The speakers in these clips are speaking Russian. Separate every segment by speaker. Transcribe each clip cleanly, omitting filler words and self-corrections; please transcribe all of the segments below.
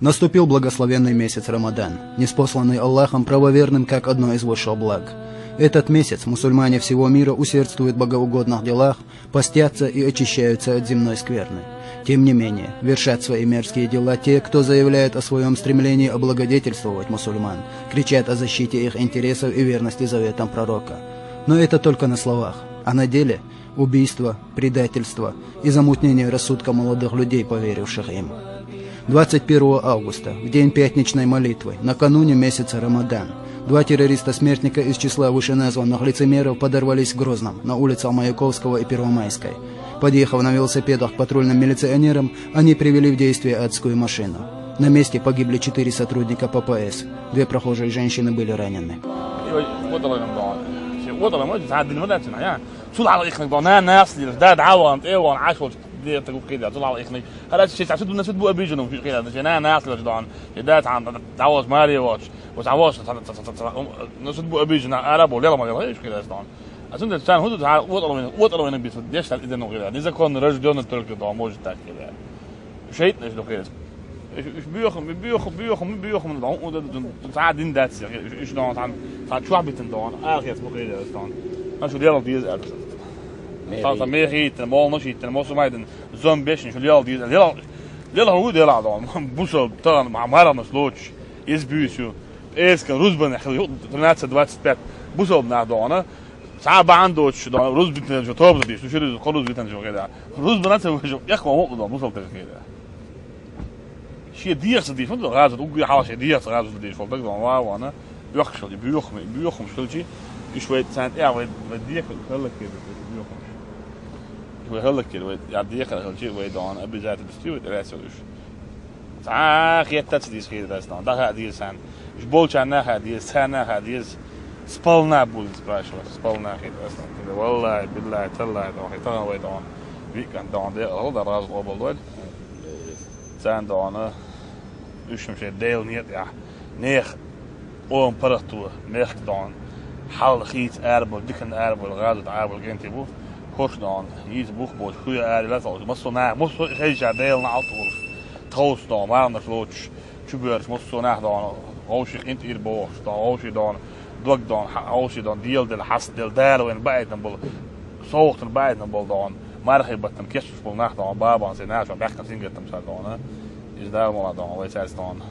Speaker 1: Наступил благословенный месяц Рамадан, ниспосланный Аллахом правоверным как одно из высших благ. Этот месяц мусульмане всего мира усердствуют в богоугодных делах, постятся и очищаются от земной скверны. Тем не менее, вершат свои мерзкие дела те, кто заявляет о своем стремлении облагодетельствовать мусульман, кричат о защите их интересов и верности заветам пророка. Но это только на словах, а на деле – убийство, предательство и замутнение рассудка молодых людей, поверивших им. 21 августа, в день пятничной молитвы, накануне месяца Рамадан, два террориста-смертника из числа вышеназванных лицемеров подорвались в Грозном, на улицах Маяковского и Первомайской. Подъехав на велосипедах к патрульным милиционерам, они привели в действие адскую машину. На месте погибли 4 сотрудника ППС, 2 прохожие женщины были ранены.
Speaker 2: دي تقول كده طلع إخني هذا الشيء تعسد الناس تبوا أبيجنهم في كده جنا ناس لجدان يدات عن تعوز ماري واتش وتعوز الناس تبوا أبيجنا عرب ولا ما يلا إيش كده أصلاً أصلاً الإنسان هو ده وطلع من بيت ديش إذا نو كده إذا كان رجل جون التركي ده موجود تاك كده شيء إيش لو كده إيش بيوخم من العمق وده تعادين داتس إيش ده عن شو عبيتن ده آخر يسبق كده أصلاً أنا شو ديالهم ديز أبدا طبعا meer heet en mal nog heet en most mij dan zo'n beetje jullie die heel goed heel aan busel dan maar maar sloot is buurtje is kan Rusben net 25 busel naar dan صعب عنده ده روزبن جو طاب دي شو شو خلص بيتن جو كده روزبن net جو يا اخو مو ده busel كده شيء ديرس دي فهمت غاز وقي حاجه ديرس غاز دي فهمت ده وانا بيخشل بيخم شلتي شويه سنت يا ودي هلا كده وهلا كده يعدي يخلق شيء ويدان أبي جات بستوي دراسوش خير تتصديس خير دراسنا ده هذه سان مش بولشنا هذه سنة هذه سبالنا بولز براشوا سبالنا خير دراسنا كده والله بالله تلا ده خير ويدان ويكان دان ده هذا راز قبل دول سان دانا وش مش ديل نيت يا نيخ أم برتو نيخ دان حال خيت أربع دكان أربع غادة أربع جنتي بو Korsdan, hier is boegboot, goede aarde, let op. Moest zo naar, moest geen jaar deel naar Altwolf. Troost dan, maar anders loods. Tjubeurs, moest zo naar dan, als je in het eerboog, dan als je dan, druk dan, als je dan deel de hast deel daar en bij dan bol, zocht er bij dan bol dan. Maar je bent een kerstspul naar dan, baba en zijn naast, weg naar zingen dan zo dan, is daar maar dan, weet je dan.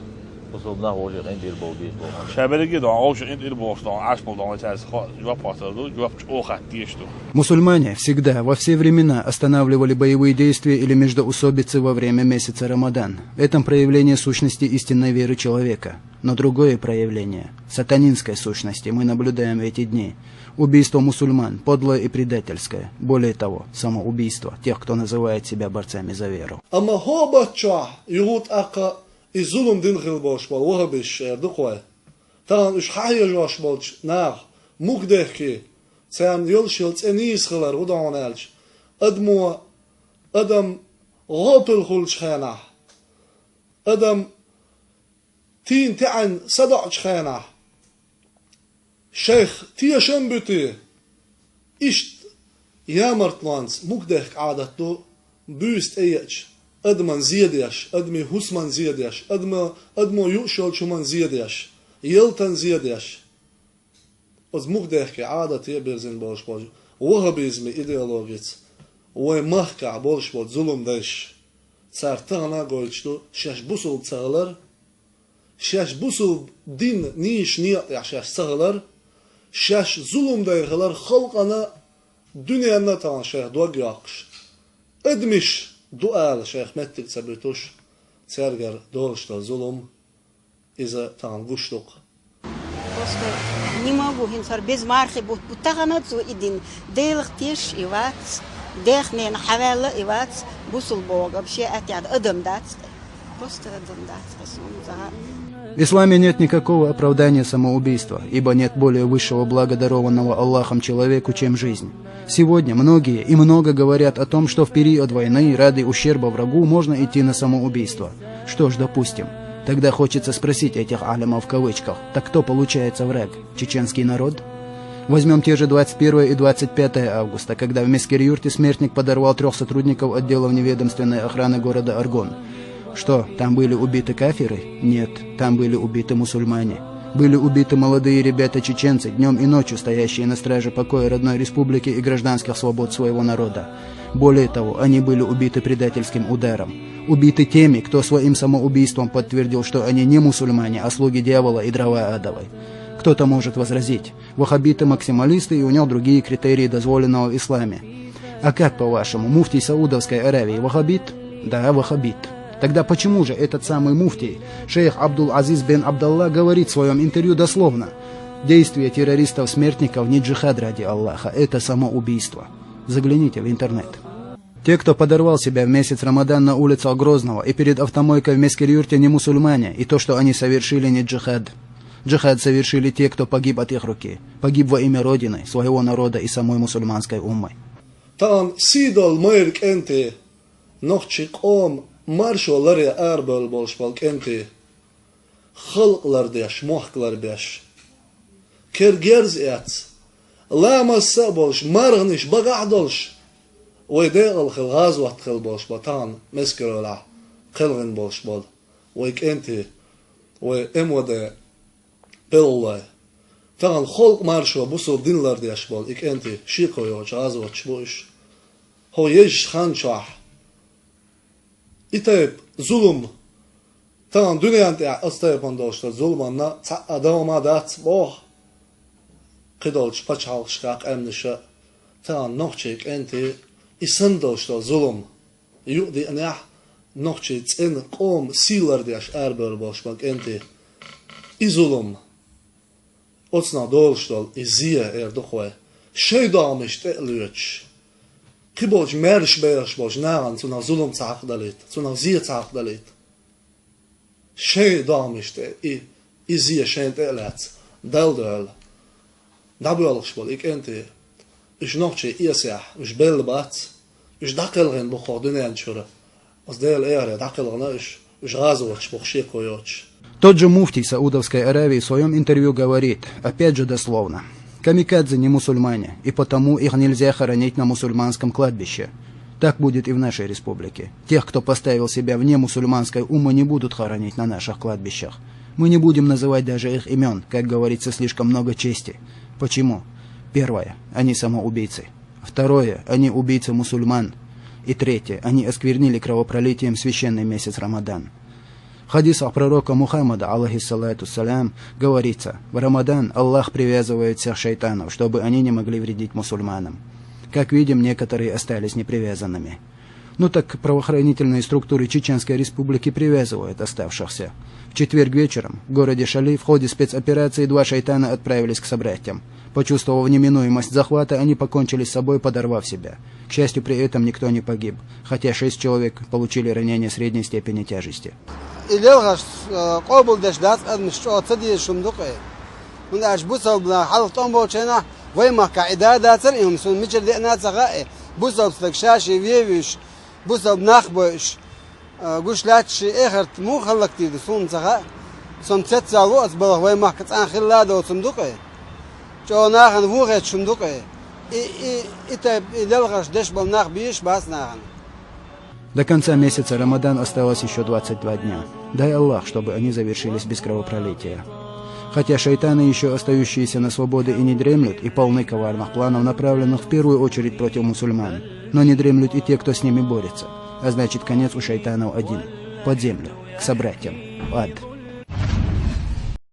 Speaker 3: Busel naar als je in het eerboog is.
Speaker 2: Шаберги dan, als je in het eerboog dan, asmal dan, weet je, job wat er doet, job oga тишту.
Speaker 1: Мусульмане всегда, во все времена останавливали боевые действия или междоусобицы во время месяца Рамадан. В этом проявление сущности истинной веры человека. Но другое проявление, сатанинской сущности, мы наблюдаем в эти дни. Убийство мусульман, подлое и предательское. Более того, самоубийство тех, кто называет себя борцами за веру.
Speaker 4: الظلم دين غير باش بال وهب الشعر دقوة تان إيش حاجة جاش بالش نار مقدر كي سام يلشلت أنيس خلر ودعون ألش أدم غابل خلش خانة أدم تين تعن صدع خانة شيخ تيا شنبتي إيش يا مرتلانس مقدر عادته بوست أيش أدمن زياديش أدمي حسمن زياديش أدمو يوشل شمن زياديش يلتن زياديش از مقدرك عادة يبرزن باش باش وهابيزمي إيديولوجيت ومحكع باش باش ظلم داش سارتانا قولشتو شاش بوصل تسغلر شاش بوصل دين نيش نيات شاش تسغلر شاش ظلم دايغلر خلقنا دنيانا تان شاش دوغياقش أدمش Дуал шейх Меттик Цабритуш цергер доршта зулум из-за тангуштук.
Speaker 5: Просто не могу, генсар без мархи будет бутаганат зу идин дейлх тиш ивац дехнен хавела ивац бусул бога вообще отяд адам дат просто адам дат.
Speaker 1: В исламе нет никакого оправдания самоубийства, ибо нет более высшего блага, дарованного Аллахом человеку, чем жизнь. Сегодня многие и много говорят о том, что в период войны ради ущерба врагу можно идти на самоубийство. Что ж, допустим. Тогда хочется спросить этих алимов в кавычках, так кто получается враг? Чеченский народ? Возьмем те же 21 и 25 августа, когда в Мескер-Юрте смертник подорвал 3 сотрудников отдела вневедомственной охраны города Аргон. Что, там были убиты кафиры? Нет, там были убиты мусульмане. Были убиты молодые ребята-чеченцы, днем и ночью стоящие на страже покоя родной республики и гражданских свобод своего народа. Более того, они были убиты предательским ударом. Убиты теми, кто своим самоубийством подтвердил, что они не мусульмане, а слуги дьявола и дрова адовой. Кто-то может возразить: ваххабиты максималисты, и у них другие критерии дозволенного в исламе. А как, по-вашему, муфтий Саудовской Аравии ваххабит? Да, ваххабит. Тогда почему же этот самый муфтий, шейх Абдул-Азиз бен Абдалла, говорит в своем интервью дословно: действия террористов-смертников не джихад ради Аллаха, это самоубийство? Загляните в интернет. Те, кто подорвал себя в месяц Рамадан на улицах Грозного и перед автомойкой в Мескер-Юрте, не мусульмане, и то, что они совершили, не джихад. Джихад совершили те, кто погиб от их руки, погиб во имя Родины, своего народа и самой мусульманской уммы.
Speaker 4: Там сидол мэрк энте, нохчик ом, маршалары арбал болшбалк энте, халклар деш, мохклар беш, кергерз эц, ламаса болш, маргниш, багадолш, ويداغل خل غازوة خل بوش بطان مسكر ولا خلغن بوش بول ويك انتي وام ودا بالله تان خلق مارشو بوسو دينلر ديش بول اك انتي شيقو يوش غازوة شبوش هو يج خان شاح اتايب ظلم تان دنيا انتي استايب اندوش ظلم انا اداوما دات بوه قدولش بچال شقاق امنشا تان نوخشيك انتي İsandolşta zulüm yudi anah nohçe tsen qom silardiaş erber boşmak enti izulum otsna dolştol izie erdokhwe şeydamış telüç kiboj merş beyaş boj naran tsuna zulüm tsaqdalit tsuna zie tsaqdalit şeydamış te izie şentelat daldal dabulx bol ik enti ich nochche iasah ich belbat ich dakelren bokhodene anchura оздел эре dakelrna ich разовч бохшекоёч.
Speaker 1: Тот же муфтий Саудовской Аравии в своем интервью говорит, опять же дословно: камикадзе не мусульмане, и потому их нельзя хоронить на мусульманском кладбище. Так будет и в нашей республике. Тех, кто поставил себя вне мусульманской уммы, не будут хоронить на наших кладбищах. Мы не будем называть даже их имен, как говорится, слишком много чести. Почему? Первое, они самоубийцы. Второе, они убийцы мусульман. И третье, они осквернили кровопролитием священный месяц Рамадан. В хадисах пророка Мухаммада, алейхиссалату салям, говорится: в Рамадан Аллах привязывает всех шайтанов, чтобы они не могли вредить мусульманам. Как видим, некоторые остались непривязанными. Ну так правоохранительные структуры Чеченской Республики привязывают оставшихся. В четверг вечером в городе Шали в ходе спецоперации 2 шайтана отправились к собратьям. Почувствовав неминуемость захвата, они покончили с собой, подорвав себя. К счастью, при этом никто не погиб, хотя 6 человек получили ранения средней степени тяжести. До конца месяца Рамадан осталось еще 22 дня. Дай Аллах, чтобы они завершились без кровопролития. Хотя шайтаны, еще остающиеся на свободе, и не дремлют, и полны коварных планов, направленных в первую очередь против мусульман. Но не дремлют и те, кто с ними борется. А значит, конец у шайтанов один. Под землю, к собратьям, в ад.